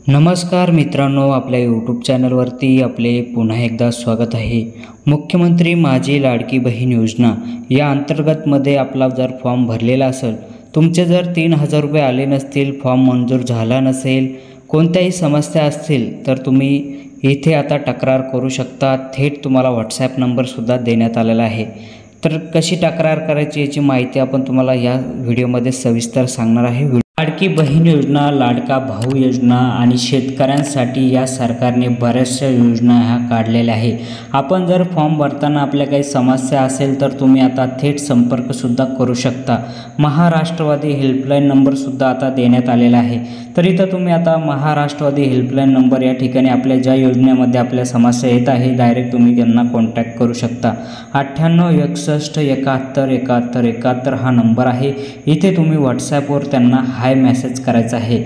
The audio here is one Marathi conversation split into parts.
नमस्कार मित्रांनो, आपल्या यूट्यूब चॅनलवरती आपले पुन्हा एकदा स्वागत आहे। मुख्यमंत्री माझी लाडकी बहीण योजना या अंतर्गतमध्ये आपला जर फॉर्म भरलेला असेल, तुमचे जर 3000 रुपये आले नसतील, फॉर्म मंजूर झाला नसेल, कोणत्याही समस्या असतील तर तुम्ही इथे आता तक्रार करू शकता। थेट तुम्हाला व्हॉट्सॲप नंबरसुद्धा देण्यात आलेला आहे। तर कशी तक्रार करायची याची माहिती आपण तुम्हाला या व्हिडिओमध्ये सविस्तर सांगणार आहे। लाडकी बहीण योजना, लाडका भाऊ योजना आणि शेतकऱ्यांसाठी या सरकारने बऱ्याचशा योजना ह्या काढलेल्या आहे। आपण जर फॉर्म भरताना आपल्या काही समस्या असेल तर तुम्ही आता थेट संपर्कसुद्धा करू शकता। महाराष्ट्रवादी हेल्पलाईन नंबरसुद्धा आता देण्यात आलेला आहे। तर इथं तुम्ही आता महाराष्ट्रवादी हेल्पलाईन नंबर या ठिकाणी आपल्या ज्या योजनेमध्ये आपल्या समस्या येत आहे डायरेक्ट तुम्ही त्यांना कॉन्टॅक्ट करू शकता। 98 61 71 71 71 हा नंबर आहे। इथे तुम्ही व्हॉट्सॲपवर त्यांना हाय मेसेज करायचा आहे।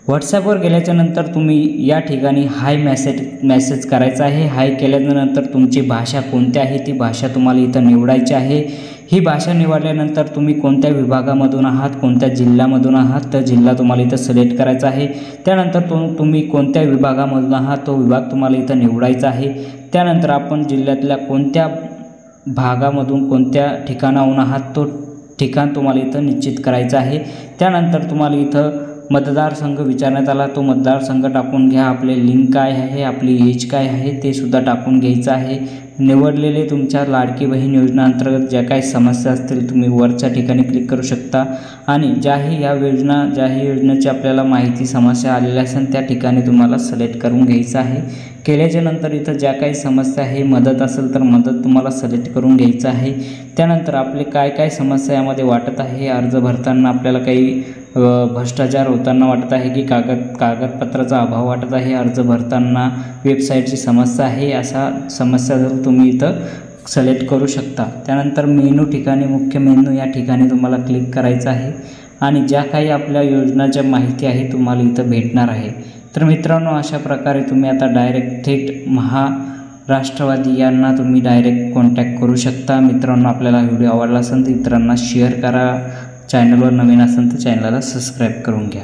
व्हॉट्सॲपवर गेल्याच्यानंतर तुम्ही या ठिकाणी हाय मेसेज करायचा आहे। हाय केल्यानंतर तुमची भाषा कोणती आहे ती भाषा तुम्हाला इथं निवडायची आहे। ही भाषा निवडल्यानंतर तुम्ही कोणत्या विभागामधून आहात, कोणत्या जिल्ह्यामधून आहात तर जिल्हा तुम्हाला इथं सिलेक्ट करायचा आहे। त्यानंतर तुम्ही कोणत्या विभागामधून आहात तो विभाग तुम्हाला इथं निवडायचा आहे। त्यानंतर आपण जिल्ह्यातल्या कोणत्या भागामधून कोणत्या ठिकाणाहून आहात तो ठिकाण तुम्हाला इथं निश्चित करायचं आहे। त्यानंतर तुम्हाला इथं मतदारसंघ विचारण्यात आला, तो मतदारसंघ टाकून घ्या। आपले लिंक काय आहे, आपली एज काय आहे ते सुद्धा टाकून घ्यायचं आहे। निवडलेले तुमच्या लाडकी बहीण योजना अंतर्गत ज्या काही समस्या असतील तुम्ही वरच्या ठिकाणी क्लिक करू शकता आणि ज्याही योजनेची आपल्याला माहिती समस्या आलेल्या असेल त्या ठिकाणी तुम्हाला सिलेक्ट करून घ्यायचं आहे। केल्याच्या नंतर इथं ज्या काही समस्या आहे, मदत असेल तर मदत तुम्हाला सिलेक्ट करून घ्यायचं आहे। त्यानंतर आपले काय समस्या यामध्ये वाटत आहे, अर्ज भरताना आपल्याला काही भ्रष्टाचार होताना वाटत आहे की कागदपत्राचा अभाव वाटत आहे, अर्ज भरताना वेबसाईटची समस्या आहे, असा समस्या जर तुम्ही इथं सिलेक्ट करू शकता। त्यानंतर मेनू ठिकाणी मुख्य मेनू या ठिकाणी तुम्हाला क्लिक करायचं आहे आणि ज्या काही आपल्या योजनाच्या माहिती आहे तुम्हाला इथं भेटणार आहे। तर मित्रांनो, अशा प्रकारे तुम्ही आता डायरेक्ट थेट महाराष्ट्रवादी यांना तुम्ही डायरेक्ट कॉन्टॅक्ट करू शकता। मित्रांनो, आपल्याला व्हिडिओ आवडला असेल तर इतरांना शेअर करा। चॅनलवर नवीन असेल तर चॅनलला सबस्क्राईब करून घ्या।